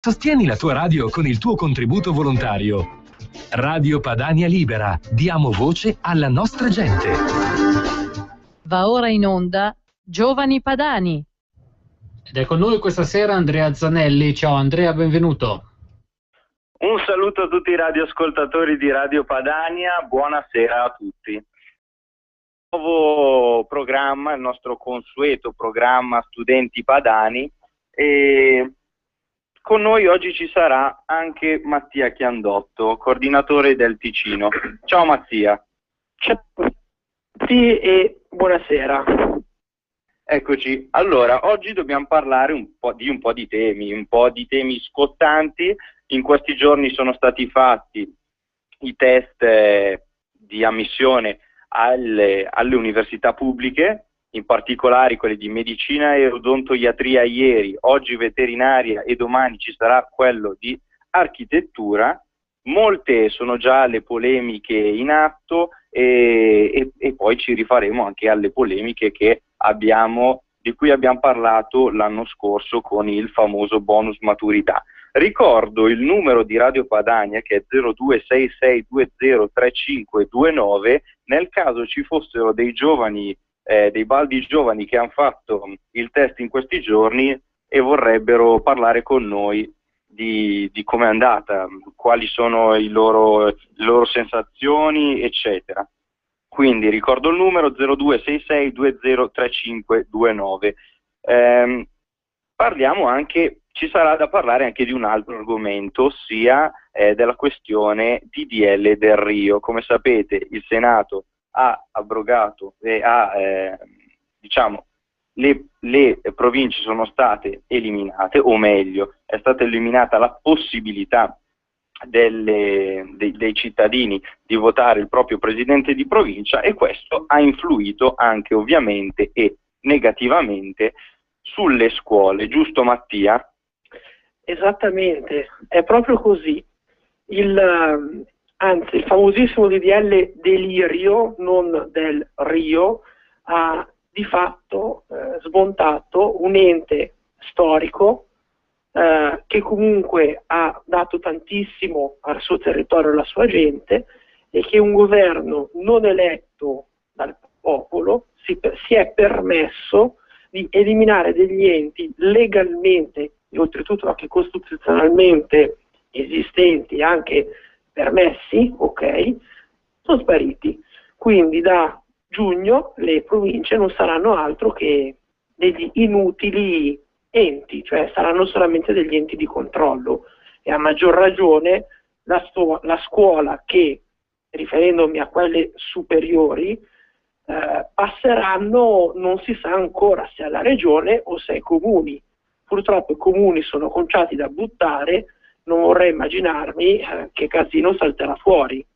Sostieni la tua radio con il tuo contributo volontario. Radio Padania Libera. Diamo voce alla nostra gente. Va ora in onda Giovani Padani. Ed è con noi questa sera Andrea Zanelli. Ciao Andrea, benvenuto. Un saluto a tutti i radioascoltatori di Radio Padania, buonasera a tutti. Nuovo programma, il nostro consueto programma Studenti Padani, e con noi oggi ci sarà anche Mattia Chiandotto, coordinatore del Ticino. Ciao Mattia. Ciao a tutti e buonasera. Eccoci, allora oggi dobbiamo parlare un po' di temi scottanti. In questi giorni sono stati fatti i test di ammissione alle università pubbliche, in particolare quelli di medicina e odontoiatria ieri, oggi veterinaria e domani ci sarà quello di architettura. Molte sono già le polemiche in atto e poi ci rifaremo anche alle polemiche di cui abbiamo parlato l'anno scorso con il famoso bonus maturità. Ricordo il numero di Radio Padania che è 0266203529, nel caso ci fossero dei giovani, dei baldi giovani che hanno fatto il test in questi giorni e vorrebbero parlare con noi di come è andata, quali sono le loro sensazioni, eccetera. Quindi ricordo il numero 0266203529. Ci sarà da parlare anche di un altro argomento, ossia della questione DDL del Rio. Come sapete il Senato ha abrogato e le province sono state eliminate, o meglio è stata eliminata la possibilità dei cittadini di votare il proprio presidente di provincia, e questo ha influito anche ovviamente e negativamente sulle scuole, giusto Mattia? Esattamente, è proprio così. Il famosissimo DDL Delirio, non del Rio, ha di fatto smontato un ente storico che comunque ha dato tantissimo al suo territorio e alla sua gente, e che un governo non eletto dal popolo si è permesso di eliminare degli enti legalmente e oltretutto anche costituzionalmente esistenti, anche permessi, ok, sono spariti. Quindi da giugno le province non saranno altro che degli inutili enti, cioè saranno solamente degli enti di controllo, e a maggior ragione la scuola che, riferendomi a quelle superiori, passeranno, non si sa ancora se alla regione o se ai comuni. Purtroppo i comuni sono conciati da buttare, non vorrei immaginarmi che casino salterà fuori.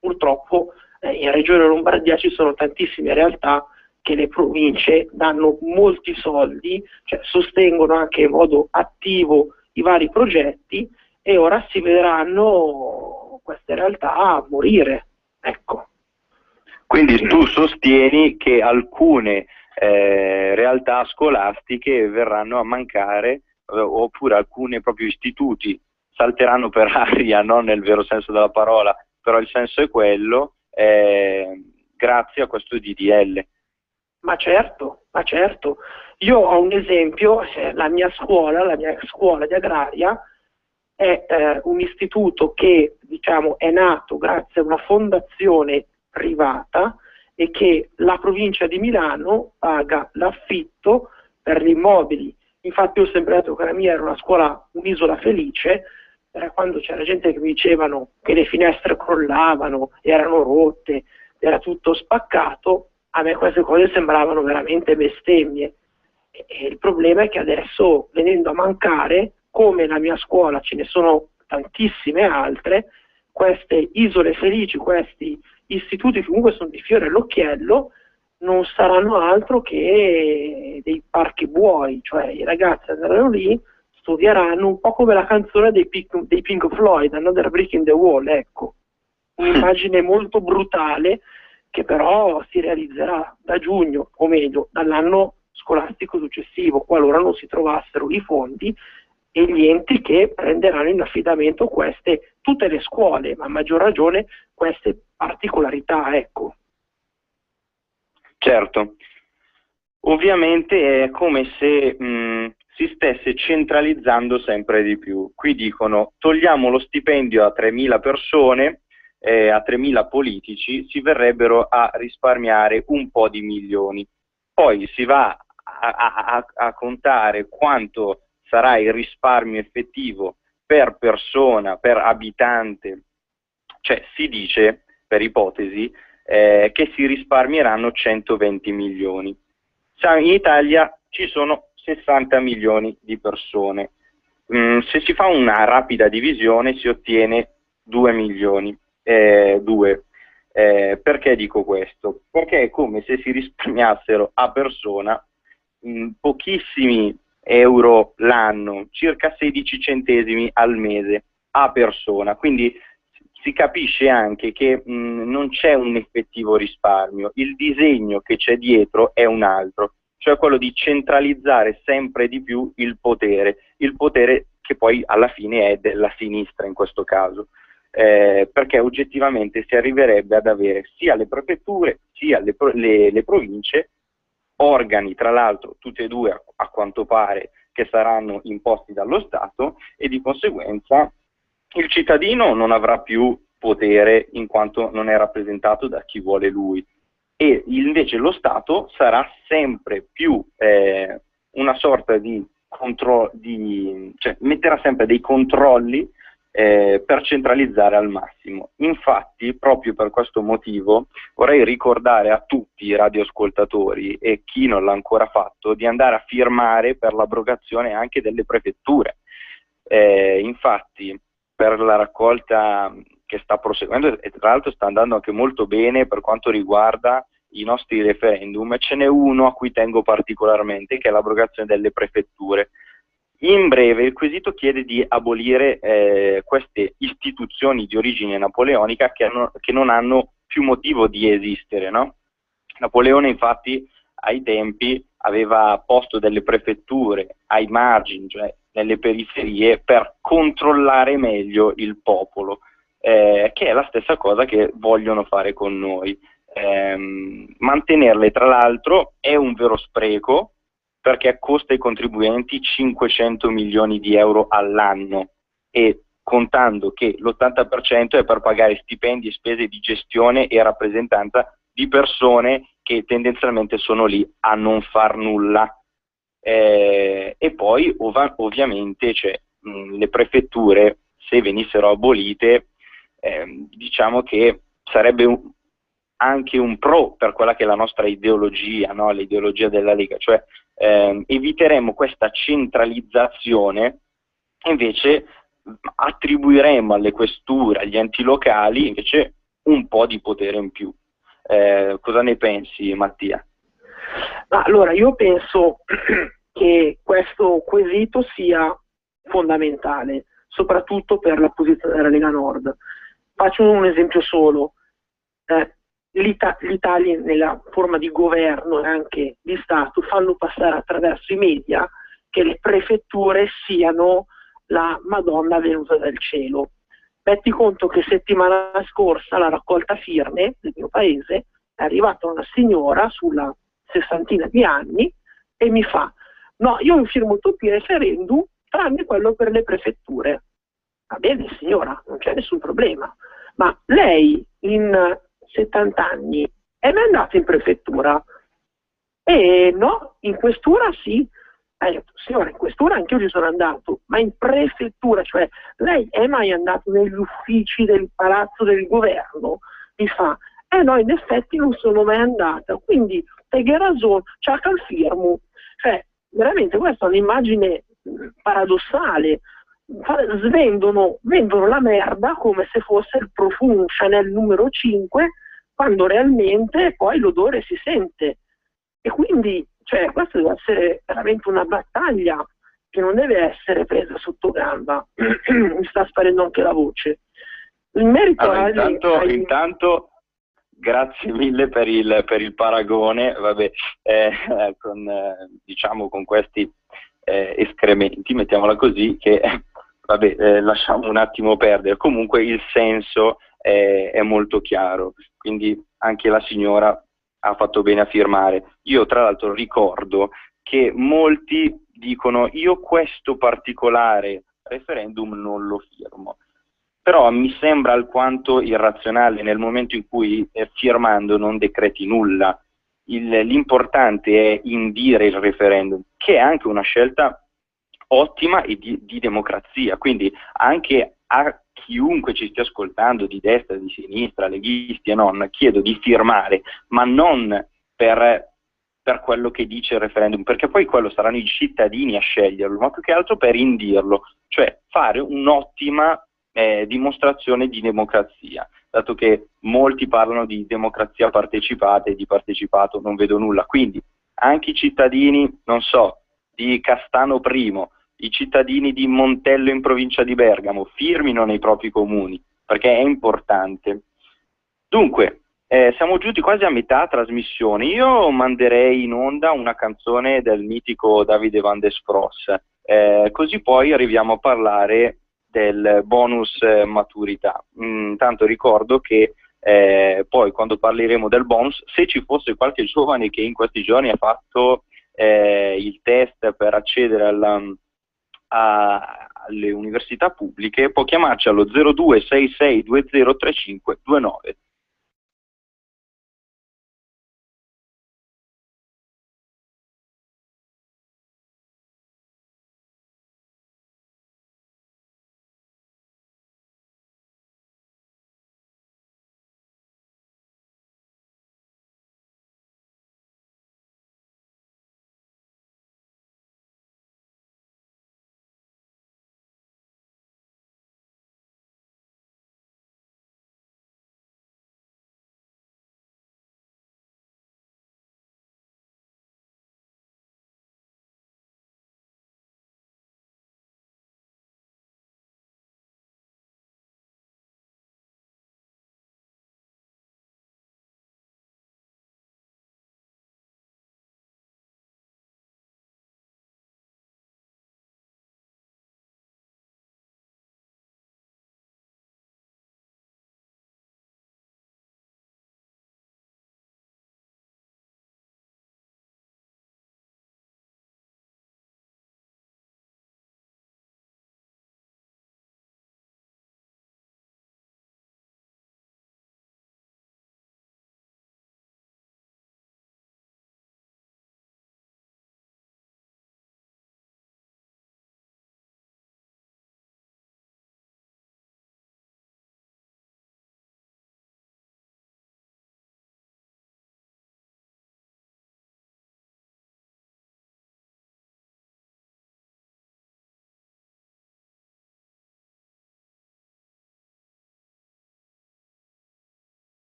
Purtroppo in Regione Lombardia ci sono tantissime realtà che le province danno molti soldi, cioè sostengono anche in modo attivo i vari progetti, e ora si vedranno queste realtà morire. Ecco. Quindi tu sostieni che alcune realtà scolastiche verranno a mancare, oppure alcuni proprio istituti salteranno per aria, non nel vero senso della parola, però il senso è quello, grazie a questo DDL. Ma certo. Io ho un esempio, la mia scuola di agraria è un istituto che, diciamo, è nato grazie a una fondazione privata, e che la provincia di Milano paga l'affitto per gli immobili. Infatti ho sempre detto che la mia era una scuola, un'isola felice, quando c'era gente che mi dicevano che le finestre crollavano, erano rotte, era tutto spaccato, a me queste cose sembravano veramente bestemmie. E il problema è che adesso, venendo a mancare, come la mia scuola ce ne sono tantissime altre, queste isole felici, questi istituti che comunque sono di fiore all'occhiello, non saranno altro che dei parchi buoi, cioè i ragazzi andranno lì, studieranno un po' come la canzone dei Pink Floyd, Another Brick in the Wall, ecco. Un'immagine molto brutale che però si realizzerà da giugno, o meglio, dall'anno scolastico successivo, qualora non si trovassero i fondi e gli enti che prenderanno in affidamento tutte le scuole, ma a maggior ragione queste particolarità, ecco. Certo, ovviamente è come se si stesse centralizzando sempre di più. Qui dicono togliamo lo stipendio a 3.000 persone, a 3.000 politici, si verrebbero a risparmiare un po' di milioni. Poi si va a contare quanto sarà il risparmio effettivo per persona, per abitante, cioè si dice, per ipotesi, che si risparmieranno 120 milioni. In Italia ci sono 60 milioni di persone. Se si fa una rapida divisione si ottiene 2 milioni. Perché dico questo? Perché è come se si risparmiassero a persona pochissimi euro l'anno, circa 16 centesimi al mese a persona, quindi si capisce anche che non c'è un effettivo risparmio, il disegno che c'è dietro è un altro, cioè quello di centralizzare sempre di più il potere che poi alla fine è della sinistra in questo caso, perché oggettivamente si arriverebbe ad avere sia le prefetture sia le province, organi tra l'altro tutti e due a quanto pare che saranno imposti dallo Stato, e di conseguenza il cittadino non avrà più potere in quanto non è rappresentato da chi vuole lui, e invece lo Stato sarà sempre più una sorta di cioè metterà sempre dei controlli per centralizzare al massimo. Infatti, proprio per questo motivo, vorrei ricordare a tutti i radioascoltatori e chi non l'ha ancora fatto di andare a firmare per l'abrogazione anche delle prefetture. Infatti, per la raccolta che sta proseguendo, e tra l'altro sta andando anche molto bene per quanto riguarda i nostri referendum, ce n'è uno a cui tengo particolarmente, che è l'abrogazione delle prefetture. In breve, il quesito chiede di abolire queste istituzioni di origine napoleonica che non hanno più motivo di esistere, no? Napoleone infatti ai tempi aveva posto delle prefetture ai margini, cioè nelle periferie, per controllare meglio il popolo, che è la stessa cosa che vogliono fare con noi. Mantenerle, tra l'altro, è un vero spreco, perché costa ai contribuenti 500 milioni di euro all'anno, e contando che l'80% è per pagare stipendi e spese di gestione e rappresentanza di persone che tendenzialmente sono lì a non far nulla. E poi ovviamente le prefetture, se venissero abolite, diciamo che sarebbe anche un pro per quella che è la nostra ideologia, no? L'ideologia della Lega, cioè eviteremo questa centralizzazione, invece attribuiremo alle questure, agli enti locali, invece un po' di potere in più. Cosa ne pensi, Mattia? Allora, io penso che questo quesito sia fondamentale, soprattutto per la posizione della Lega Nord. Faccio un esempio solo. L'Italia, nella forma di governo e anche di Stato, fanno passare attraverso i media che le prefetture siano la Madonna venuta dal cielo. Metti conto che settimana scorsa alla raccolta firme del mio paese è arrivata una signora sulla 60 di anni e mi fa: no, io mi firmo tutti i referendum tranne quello per le prefetture. Va bene signora, non c'è nessun problema, ma lei in 70 anni è mai andata in prefettura? No, in questura sì. Signora, in questura anche io ci sono andato, ma in prefettura, cioè lei è mai andato negli uffici del palazzo del governo? Mi fa: no, in effetti non sono mai andata, quindi teghe ragione, c'ha il firmo. Cioè, veramente questa è un'immagine paradossale. Vendono la merda come se fosse il profumo Chanel numero 5, quando realmente poi l'odore si sente. E quindi, cioè, questa deve essere veramente una battaglia che non deve essere presa sotto gamba. Mi sta sparendo anche la voce. In merito intanto grazie mille per il paragone, vabbè, diciamo con questi escrementi, mettiamola così, che vabbè, lasciamo un attimo perdere. Comunque il senso è molto chiaro, quindi anche la signora ha fatto bene a firmare. Io tra l'altro ricordo che molti dicono io questo particolare referendum non lo firmo, però mi sembra alquanto irrazionale nel momento in cui firmando non decreti nulla. L'importante è indire il referendum, che è anche una scelta ottima e di democrazia, quindi anche a chiunque ci stia ascoltando di destra, di sinistra, leghisti e non, chiedo di firmare, ma non per quello che dice il referendum, perché poi quello saranno i cittadini a sceglierlo, ma più che altro per indirlo, cioè fare un'ottima dimostrazione di democrazia, dato che molti parlano di democrazia partecipata e di partecipato non vedo nulla, quindi anche i cittadini, non so, di Castano I, i cittadini di Montello in provincia di Bergamo, firmino nei propri comuni, perché è importante. Dunque, siamo giunti quasi a metà trasmissione. Io manderei in onda una canzone del mitico Davide Van der Spross, così poi arriviamo a parlare del bonus maturità. Intanto ricordo che poi quando parleremo del bonus, se ci fosse qualche giovane che in questi giorni ha fatto il test per accedere alle università pubbliche, può chiamarci allo 0266203529.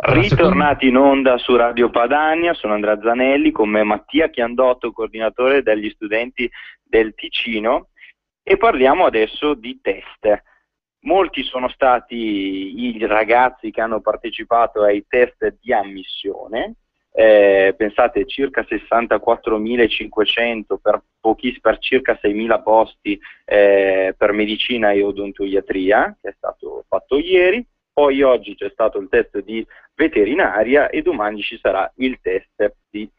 Ritornati in onda su Radio Padania, sono Andrea Zanelli, con me Mattia Chiandotto, coordinatore degli studenti del Ticino, e parliamo adesso di test. Molti sono stati i ragazzi che hanno partecipato ai test di ammissione, pensate circa 64.500 per circa 6.000 posti per medicina e odontoiatria, che è stato fatto ieri. Poi oggi c'è stato il test di veterinaria e domani ci sarà il test di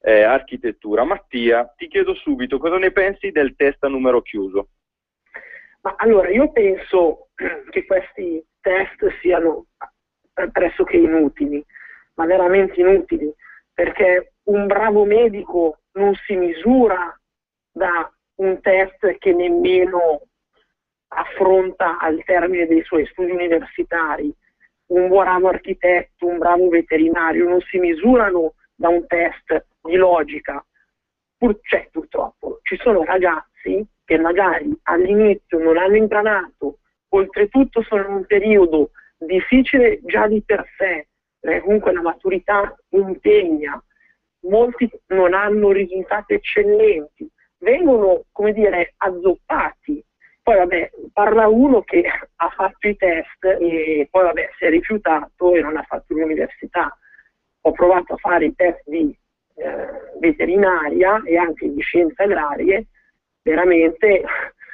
architettura. Mattia, ti chiedo subito cosa ne pensi del test a numero chiuso? Ma allora, io penso che questi test siano pressoché inutili, ma veramente inutili, perché un bravo medico non si misura da un test che nemmeno affronta al termine dei suoi studi universitari. Un bravo architetto, un bravo veterinario non si misurano da un test di logica. Purtroppo ci sono ragazzi che magari all'inizio non hanno imbranato, oltretutto sono in un periodo difficile già di per sé, perché comunque la maturità impegna, molti non hanno risultati eccellenti, vengono, come dire, azzoppati. Poi vabbè, parla uno che ha fatto i test e poi vabbè si è rifiutato e non ha fatto l'università. Ho provato a fare i test di veterinaria e anche di scienze agrarie, veramente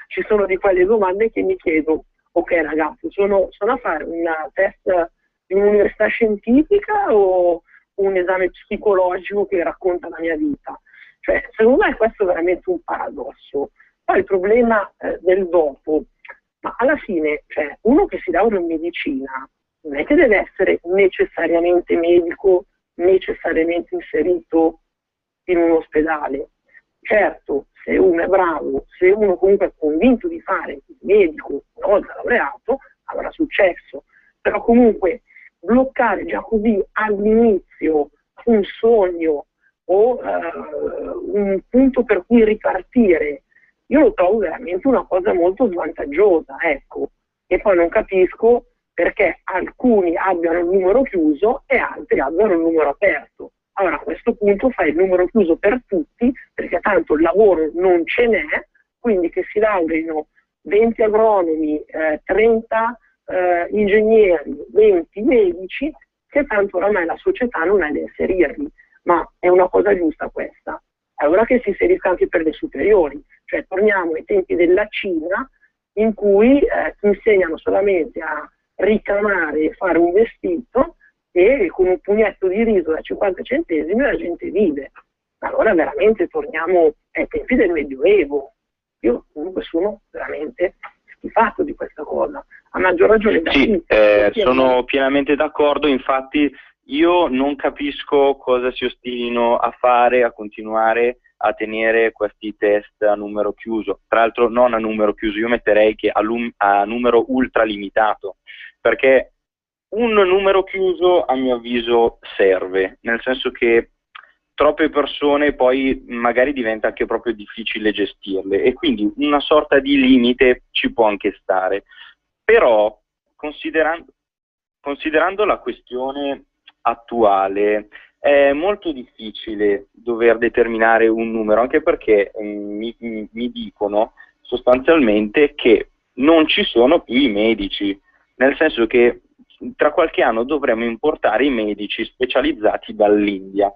ci sono di quelle domande che mi chiedo, ok ragazzi, sono a fare un test di un'università scientifica o un esame psicologico che racconta la mia vita? Cioè, secondo me questo è veramente un paradosso. Poi il problema del dopo, ma alla fine, cioè, uno che si laurea in medicina non è che deve essere necessariamente medico, necessariamente inserito in un ospedale. Certo, se uno è bravo, se uno comunque è convinto di fare il medico una volta laureato, avrà successo. Però comunque bloccare già così all'inizio un sogno o un punto per cui ripartire, io lo trovo veramente una cosa molto svantaggiosa, ecco. E poi non capisco perché alcuni abbiano il numero chiuso e altri abbiano il numero aperto. Allora a questo punto fai il numero chiuso per tutti, perché tanto il lavoro non ce n'è, quindi che si laureino 20 agronomi, 30 ingegneri, 20 medici, che tanto oramai la società non ha da inserirli. Ma è una cosa giusta questa. Allora che si inserisca anche per le superiori, cioè torniamo ai tempi della Cina, in cui ti insegnano solamente a ricamare e fare un vestito e con un pugnetto di riso da 50 centesimi la gente vive. Allora veramente torniamo ai tempi del Medioevo. Io comunque sono veramente schifato di questa cosa. A maggior ragione da sì, sono pienamente d'accordo, infatti io non capisco cosa si ostinino a fare, a continuare a tenere questi test a numero chiuso. Tra l'altro non a numero chiuso, io metterei che a numero ultra limitato, perché un numero chiuso a mio avviso serve, nel senso che troppe persone poi magari diventa anche proprio difficile gestirle e quindi una sorta di limite ci può anche stare. Però considerando la questione attuale è molto difficile dover determinare un numero, anche perché mi dicono sostanzialmente che non ci sono più i medici, nel senso che tra qualche anno dovremo importare i medici specializzati dall'India.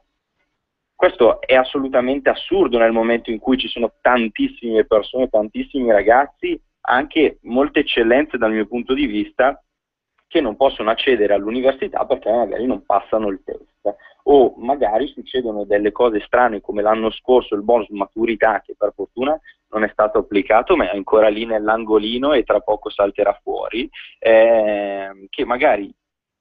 Questo è assolutamente assurdo nel momento in cui ci sono tantissime persone, tantissimi ragazzi, anche molte eccellenze dal mio punto di vista, che non possono accedere all'università perché magari non passano il test, o magari succedono delle cose strane come l'anno scorso il bonus maturità, che per fortuna non è stato applicato ma è ancora lì nell'angolino e tra poco salterà fuori, che magari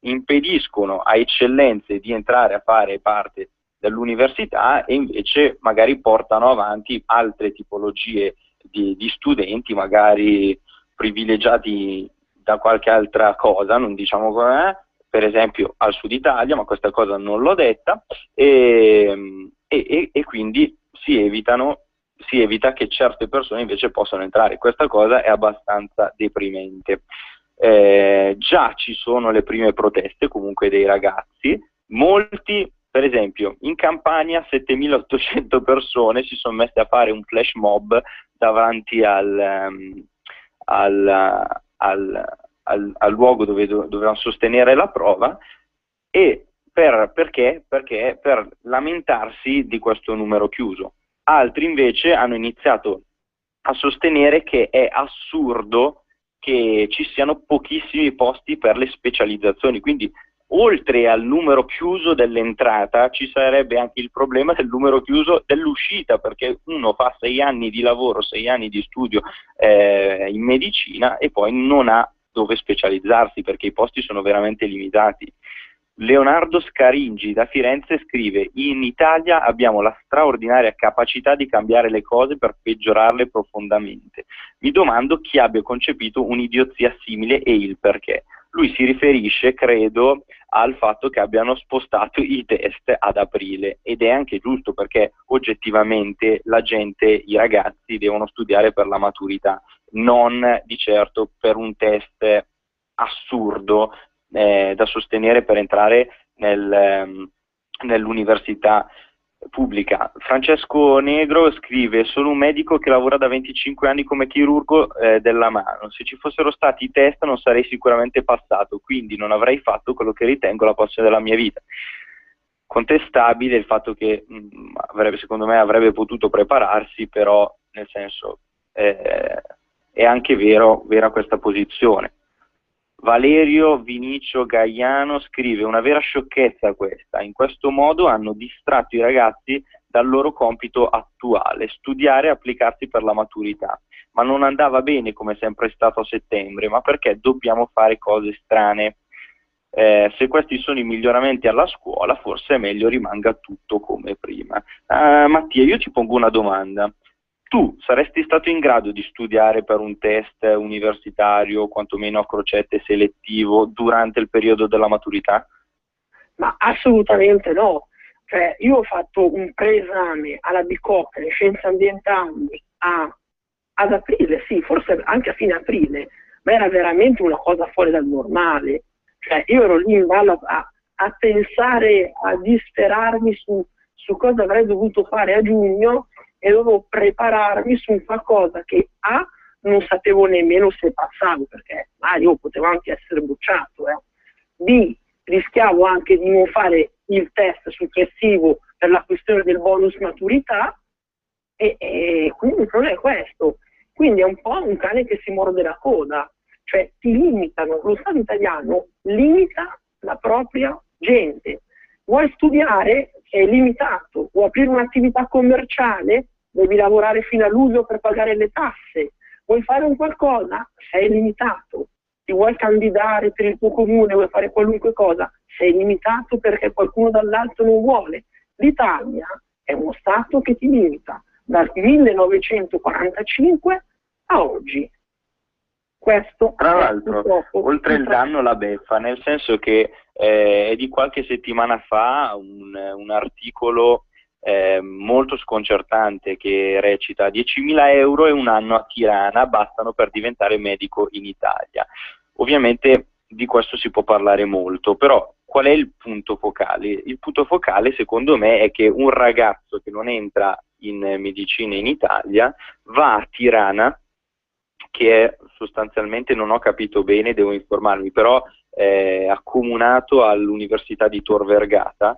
impediscono a eccellenze di entrare a fare parte dell'università e invece magari portano avanti altre tipologie di studenti, magari privilegiati da qualche altra cosa, non diciamo com'è, per esempio al sud Italia, ma questa cosa non l'ho detta, e quindi si evita che certe persone invece possano entrare. Questa cosa è abbastanza deprimente. Già ci sono le prime proteste comunque dei ragazzi, molti, per esempio in Campania 7.800 persone si sono messe a fare un flash mob davanti al luogo dove dovevano sostenere la prova, e perché? Perché per lamentarsi di questo numero chiuso. Altri invece hanno iniziato a sostenere che è assurdo che ci siano pochissimi posti per le specializzazioni, quindi oltre al numero chiuso dell'entrata ci sarebbe anche il problema del numero chiuso dell'uscita, perché uno fa 6 anni di lavoro, 6 anni di studio in medicina e poi non ha dove specializzarsi perché i posti sono veramente limitati. Leonardo Scaringi da Firenze scrive: in Italia abbiamo la straordinaria capacità di cambiare le cose per peggiorarle profondamente. Mi domando chi abbia concepito un'idiozia simile e il perché. Lui si riferisce, credo, al fatto che abbiano spostato i test ad aprile, ed è anche giusto perché oggettivamente la gente, i ragazzi devono studiare per la maturità, non di certo per un test assurdo da sostenere per entrare nell'università pubblica. Francesco Negro scrive: sono un medico che lavora da 25 anni come chirurgo della mano, se ci fossero stati i test non sarei sicuramente passato, quindi non avrei fatto quello che ritengo la passione della mia vita. Contestabile il fatto che secondo me avrebbe potuto prepararsi, però nel senso è anche vera questa posizione. Valerio Vinicio Gaiano scrive: una vera sciocchezza questa, in questo modo hanno distratto i ragazzi dal loro compito attuale, studiare e applicarsi per la maturità, ma non andava bene come è sempre stato a settembre, ma perché dobbiamo fare cose strane? Se questi sono i miglioramenti alla scuola forse è meglio rimanga tutto come prima. Mattia, io ti pongo una domanda. Tu saresti stato in grado di studiare per un test universitario, quantomeno a crocette selettivo, durante il periodo della maturità? Ma assolutamente no. Cioè, io ho fatto un preesame alla Bicocca in scienze ambientali ad aprile, sì, forse anche a fine aprile, ma era veramente una cosa fuori dal normale. Cioè, io ero lì in ballo a pensare, a disperarmi su cosa avrei dovuto fare a giugno, e dovevo prepararmi su un qualcosa che non sapevo nemmeno se passavo, perché io potevo anche essere bocciato, B, rischiavo anche di non fare il test successivo per la questione del bonus maturità, e quindi il problema è questo. Quindi è un po' un cane che si morde la coda, cioè ti limitano, lo Stato italiano limita la propria gente. Vuoi studiare? Sei limitato. Vuoi aprire un'attività commerciale? Devi lavorare fino a luglio per pagare le tasse. Vuoi fare un qualcosa? Sei limitato. Ti vuoi candidare per il tuo comune, vuoi fare qualunque cosa? Sei limitato perché qualcuno dall'alto non vuole. L'Italia è uno Stato che ti limita dal 1945 a oggi. Questo tra l'altro, oltre il danno la beffa, nel senso che è di qualche settimana fa un articolo molto sconcertante che recita: 10.000 euro e un anno a Tirana bastano per diventare medico in Italia. Ovviamente di questo si può parlare molto, però qual è il punto focale? Il punto focale secondo me è che un ragazzo che non entra in medicina in Italia va a Tirana, che è sostanzialmente, non ho capito bene, devo informarmi, però è accomunato all'Università di Tor Vergata,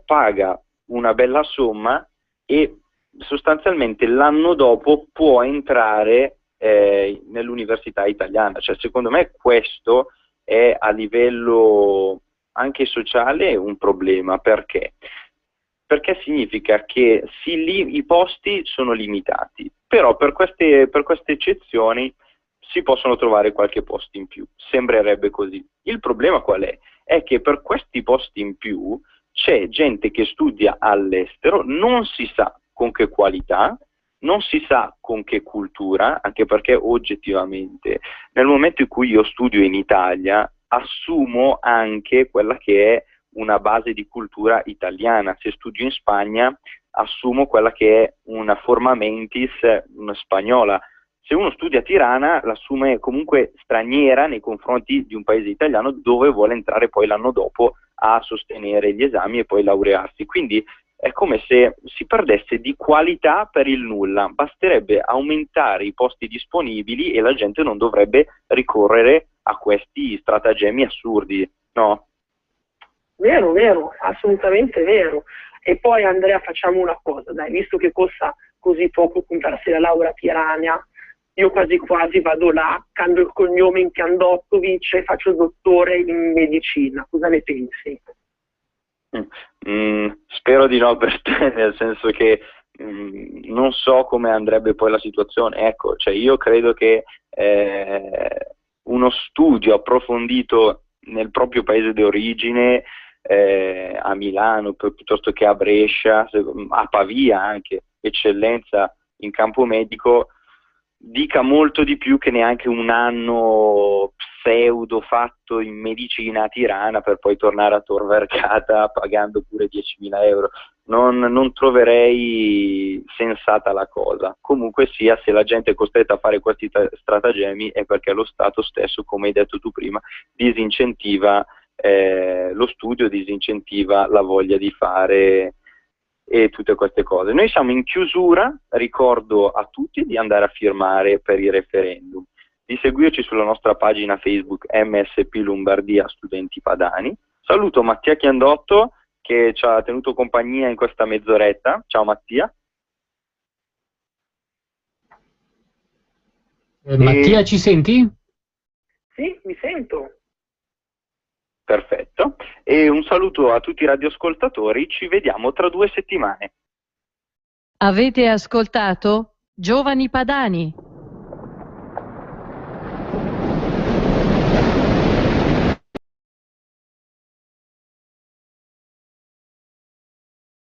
paga una bella somma e sostanzialmente l'anno dopo può entrare nell'università italiana. Cioè, secondo me questo è a livello anche sociale un problema. Perché? Perché significa che i posti sono limitati, però per queste eccezioni si possono trovare qualche posto in più, sembrerebbe così. Il problema qual è? È che per questi posti in più c'è gente che studia all'estero, non si sa con che qualità, non si sa con che cultura, anche perché oggettivamente nel momento in cui io studio in Italia assumo anche quella che è una base di cultura italiana. Se studio in Spagna assumo quella che è una forma mentis, una spagnola. Se uno studia a Tirana l'assume comunque straniera nei confronti di un paese italiano dove vuole entrare poi l'anno dopo a sostenere gli esami e poi laurearsi. Quindi è come se si perdesse di qualità per il nulla. Basterebbe aumentare i posti disponibili e la gente non dovrebbe ricorrere a questi stratagemmi assurdi, no? Vero, vero, assolutamente vero. E poi Andrea, facciamo una cosa, dai, visto che costa così poco comprarsi la laurea Piranha, io quasi quasi vado là, cambio il cognome in Piandottovic e faccio dottore in medicina. Cosa ne pensi? Spero di no per te, nel senso che non so come andrebbe poi la situazione. Ecco, cioè io credo che uno studio approfondito nel proprio paese di origine, a Milano piuttosto che a Brescia, a Pavia anche, eccellenza in campo medico, dica molto di più che neanche un anno pseudo fatto in medicina a Tirana per poi tornare a Tor Vergata pagando pure 10.000 euro. Non troverei sensata la cosa. Comunque sia, se la gente è costretta a fare questi stratagemmi è perché lo Stato stesso, come hai detto tu prima, disincentiva lo studio, disincentiva la voglia di fare e tutte queste cose. Noi siamo in chiusura, ricordo a tutti di andare a firmare per i referendum, di seguirci sulla nostra pagina Facebook MSP Lombardia Studenti Padani. Saluto Mattia Chiandotto che ci ha tenuto compagnia in questa mezz'oretta. Ciao Mattia. Mattia, ci senti? Sì, mi sento. Perfetto, e un saluto a tutti i radioascoltatori, ci vediamo tra 2 settimane. Avete ascoltato Giovani Padani?